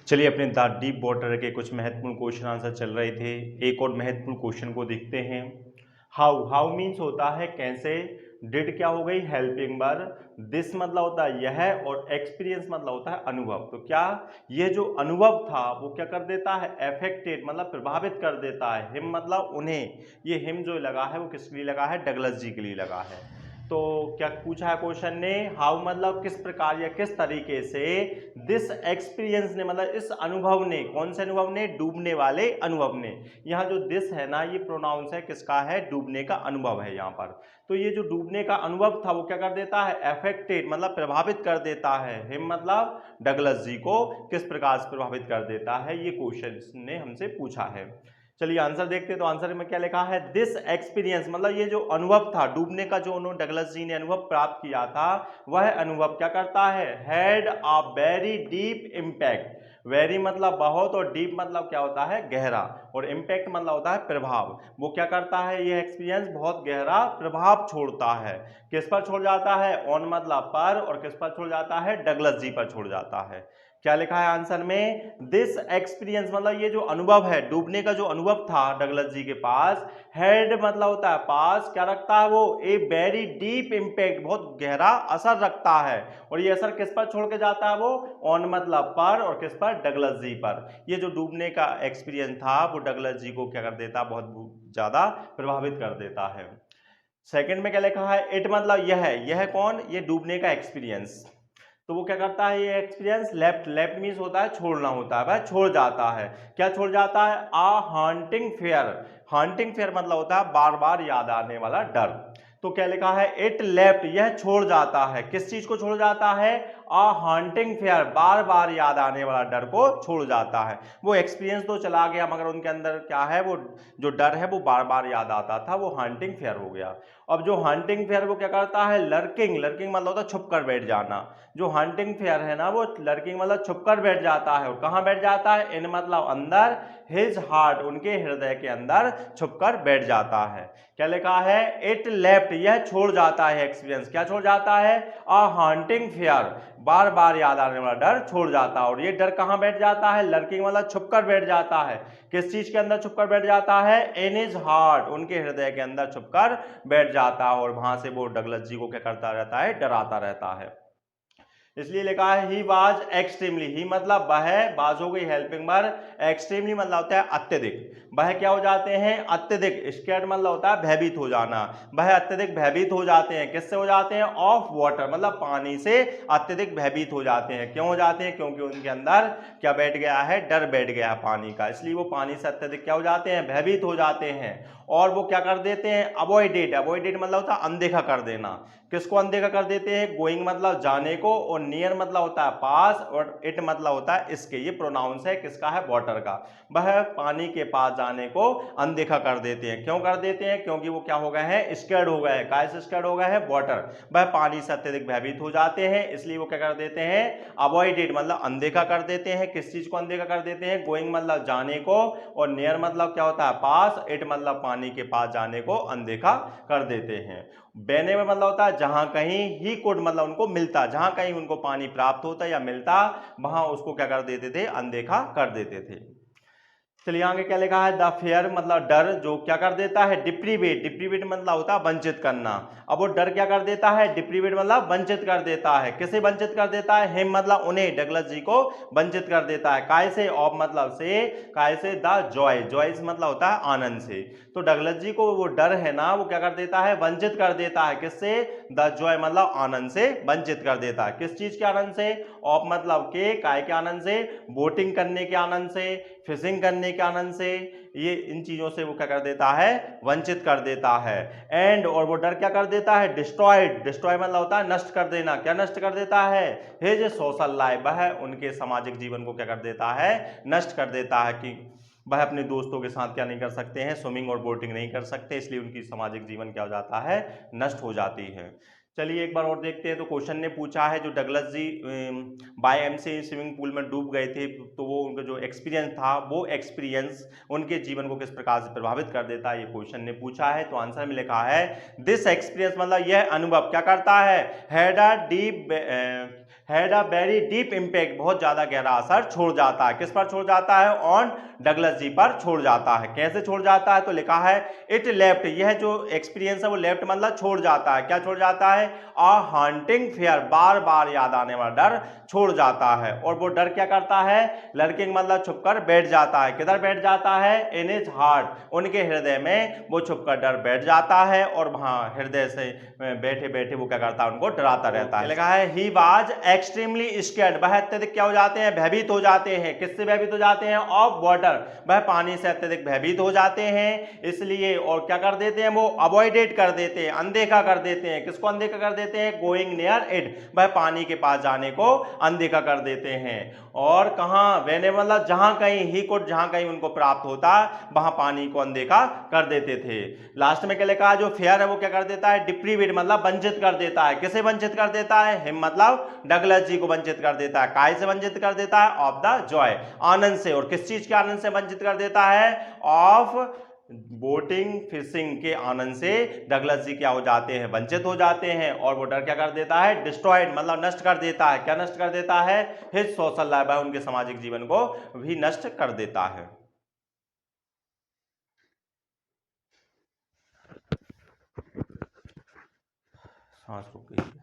चलिए अपने the deep water के कुछ महत्वपूर्ण क्वेश्चन आंसर चल रहे थे। एक और महत्वपूर्ण क्वेश्चन को देखते हैं। हाउ हाउ मीन्स होता है कैसे, डिड क्या हो गई हेल्पिंग वर्ब, दिस मतलब होता है यह, और एक्सपीरियंस मतलब होता है अनुभव। तो क्या ये जो अनुभव था वो क्या कर देता है, अफेक्टेड मतलब प्रभावित कर देता है, हिम मतलब उन्हें। ये हिम जो लगा है वो किसके लिए लगा है, डगलस जी के लिए लगा है। तो क्या पूछा है क्वेश्चन ने, हाउ मतलब किस प्रकार या किस तरीके से, दिस एक्सपीरियंस ने मतलब इस अनुभव ने, कौन से अनुभव ने, डूबने वाले अनुभव ने। यहाँ जो दिस है ना ये प्रोनाउंस है किसका है, डूबने का अनुभव है यहाँ पर। तो ये जो डूबने का अनुभव था वो क्या कर देता है, अफेक्टेड मतलब प्रभावित कर देता है, हिम मतलब डगलस जी को किस प्रकार से प्रभावित कर देता है, ये क्वेश्चन ने हमसे पूछा है। चलिए आंसर देखते हैं। तो आंसर में क्या लिखा है, दिस एक्सपीरियंस मतलब ये जो अनुभव था डूबने का, जो उन्होंने डगलस जी ने अनुभव प्राप्त किया था, वह अनुभव क्या करता है, had a very deep impact. Very मतलब बहुत, और डीप मतलब क्या होता है, गहरा, और इम्पैक्ट मतलब होता है प्रभाव। वो क्या करता है, ये एक्सपीरियंस बहुत गहरा प्रभाव छोड़ता है। किस पर छोड़ जाता है, ऑन मतलब पर, और किस पर छोड़ जाता है, डगलस जी पर छोड़ जाता है। क्या लिखा है आंसर में, दिस एक्सपीरियंस मतलब ये जो अनुभव है, डूबने का जो अनुभव था डगलस जी के पास, हेड मतलब होता है पास, क्या रखता है वो, ए वेरी डीप इंपैक्ट बहुत गहरा असर रखता है। और ये असर किस पर छोड़ के जाता है वो, ऑन मतलब पर, और किस पर, डगलस जी पर। ये जो डूबने का एक्सपीरियंस था वो डगलस जी को क्या कर देता, बहुत ज्यादा प्रभावित कर देता है। सेकंड में क्या लिखा है, इट मतलब यह कौन, ये डूबने का एक्सपीरियंस। तो वो क्या करता है, ये एक्सपीरियंस लेफ्ट, लेफ्ट मीन्स होता है छोड़ना होता है, वह छोड़ जाता है। क्या छोड़ जाता है, आ हॉन्टिंग फेयर। हॉन्टिंग फेयर मतलब होता है बार बार याद आने वाला डर। तो क्या लिखा है, इट लेफ्ट यह छोड़ जाता है, किस चीज को छोड़ जाता है, आ हॉन्टिंग फेयर बार बार याद आने वाला डर को छोड़ जाता है। वो एक्सपीरियंस तो चला गया मगर उनके अंदर क्या है, वो जो डर है वो बार बार याद आता था, वो हॉन्टिंग फेयर हो गया। अब जो हॉन्टिंग फेयर वो क्या करता है, लर्किंग, लर्किंग मतलब होता है छुप कर बैठ जाना। जो हंटिंग फेयर है ना वो लर्किंग मतलब छुपकर बैठ जाता है, और कहां बैठ जाता है, इन मतलब अंदर, हिज हार्ट उनके हृदय के अंदर छुपकर बैठ जाता है। क्या लिखा है, इट लेफ्ट यह छोड़ जाता है एक्सपीरियंस, क्या छोड़ जाता है, अ हॉन्टिंग फेयर बार बार याद आने वाला डर छोड़ जाता है। और ये डर कहां बैठ जाता है, लर्किंग मतलब छुपकर बैठ जाता है, किस चीज के अंदर छुपकर बैठ जाता है, इन हिज हार्ट उनके हृदय के अंदर छुपकर बैठ जाता है, और वहां से वो डगलस जी को क्या करता रहता है, डराता रहता है। इसलिए लिखा है ही वाज एक्सट्रीमली, ही मतलब वह, बाज हो गई हेल्पिंग वर्ब, एक्सट्रीमली मतलब होता है अत्यधिक। वह क्या हो जाते हैं, अत्यधिक, स्कैर्ड मतलब होता है भयभीत हो जाना। वह अत्यधिक भयभीत हो जाते हैं, किससे हो जाते हैं, ऑफ वाटर मतलब पानी से अत्यधिक भयभीत हो जाते हैं। क्यों हो जाते हैं, क्योंकि उनके अंदर क्या बैठ गया है, डर बैठ गया है पानी का, इसलिए वो पानी से अत्यधिक क्या हो जाते हैं, भयभीत हो जाते हैं। और वो क्या कर देते हैं, अवॉइडेड, अवॉइडेड मतलब होता है अनदेखा कर देना। किसको अनदेखा कर देते हैं, गोइंग मतलब जाने को, और नियर मतलब होता है पास, और इट मतलब होता है इसके। ये प्रोनाउंस है किसका है, वाटर का। वह पानी के पास जाने को अनदेखा कर देते हैं। क्यों कर देते हैं, क्योंकि वो क्या हो गए हैं, स्कैर्ड हो गए हैं। काय से स्कैर्ड हो गए हैं, वाटर। वह पानी से अत्यधिक भयभीत हो जाते हैं, इसलिए वो क्या कर देते हैं, अवॉइडेड मतलब अनदेखा कर देते हैं। किस चीज को अनदेखा कर देते हैं, गोइंग मतलब जाने को, और नियर मतलब क्या होता है पास, इट मतलब पानी के पास जाने को अनदेखा कर देते हैं। बेने में मतलब होता है जहां कहीं, ही कुड मतलब उनको मिलता, जहां कहीं उनको पानी प्राप्त होता या मिलता, वहां उसको क्या कर देते थे, अनदेखा कर देते थे। चलिए आगे क्या लिखा है, द फेयर मतलब डर, जो क्या कर देता है, डिप्रीवेट, डिप्रीवेट मतलब होता है वंचित करना। अब वो डर क्या कर देता है, डिप्रीवेट मतलब वंचित कर देता है। किसे वंचित कर देता है, हिम मतलब उन्हें, डगलस जी को वंचित कर देता है। काय से, ऑफ मतलब से, काय से, द जॉय, जॉयस मतलब होता है आनंद से। तो डगलस जी को वो डर है ना वो क्या कर देता है, वंचित कर देता है, किससे, द जॉय मतलब आनंद से वंचित कर देता है। किस चीज के आनंद से, ऑफ मतलब के, काय के आनंद से, बोटिंग करने के आनंद से, फिशिंग करने के आनंद से, ये इन चीजों से वो क्या कर देता है, वंचित कर देता है। एंड और वो डर क्या कर देता है, डिस्ट्रॉयड, डिस्ट्रॉय मतलब होता है नष्ट कर देना। क्या नष्ट कर देता है, हिज सोशल लाइफ, वह उनके सामाजिक जीवन को क्या कर देता है, नष्ट कर देता है। कि वह अपने दोस्तों के साथ क्या नहीं कर सकते हैं, स्विमिंग और बोटिंग नहीं कर सकते, इसलिए उनकी सामाजिक जीवन क्या हो जाता है, नष्ट हो जाती है। चलिए एक बार और देखते हैं। तो क्वेश्चन ने पूछा है जो डगलस जी बाय एमसी स्विमिंग पूल में डूब गए थे, तो वो उनका जो एक्सपीरियंस था वो एक्सपीरियंस उनके जीवन को किस प्रकार से प्रभावित कर देता है, ये क्वेश्चन ने पूछा है। तो आंसर में लिखा है दिस एक्सपीरियंस मतलब यह अनुभव क्या करता है, had a very deep impact, बहुत ज्यादा गहरा असर छोड़ जाता है। किस पर छोड़ जाता है, ऑन डगलस जी पर छोड़ जाता है। कैसे छोड़ जाता है, तो लिखा है इट लेफ्ट, यह जो एक्सपीरियंस है वो लेफ्ट मतलब छोड़ जाता है। क्या छोड़ जाता है, अ हांटिंग फियर, बार बार याद आने वाला डर छोड़ जाता है। और वो डर क्या करता है, लर्किंग मतलब छुपकर बैठ जाता है। किधर बैठ जाता है, इन हिज हार्ट, उनके हृदय में वो छुपकर डर बैठ जाता है और वहां हृदय से बैठे बैठे वो क्या करता है, उनको डराता रहता है। लिखा है ही वाज एक्सट्रीमली स्कैर्ड, वह अत्यधिक क्या हो जाते हैं, भयभीत हो जाते हैं। किससे भयभीत हो जाते हैं, ऑफ वाटर, वह पानी से अत्यधिक भयभीत हो जाते हैं। इसलिए और क्या कर देते हैं, वो अवॉइडेड कर देते हैं, अनदेखा कर देते हैं। किसको अनदेखा कर देते हैं, गोइंग नियर इट, वह पानी के पास जाने को अनदेखा कर देते हैं। और कहां, वेने मतलब जहां कहीं, ही कुड, जहां कहीं उनको प्राप्त होता वहां पानी को अनदेखा कर देते थे। लास्ट में क्या लिखा है, जो फेयर है वो क्या कर देता है, डिप्रीवेट मतलब वंचित कर देता है। किसे वंचित कर देता है, हिम मतलब डगलस जी को वंचित कर देता है। काय से वंचित कर देता है, ऑफ द जॉय, आनंद से। और किस चीज के आनंद से वंचित कर देता है, ऑफ बोटिंग फिशिंग के आनंद से डगलस जी क्या हो जाते हैं, वंचित हो जाते हैं। और वो डर क्या कर देता है, डिस्ट्रॉयड मतलब नष्ट कर देता है। क्या नष्ट कर देता है, हिज सोशल लाइफ, उनके सामाजिक जीवन को भी नष्ट कर देता है। सांस रुक गई।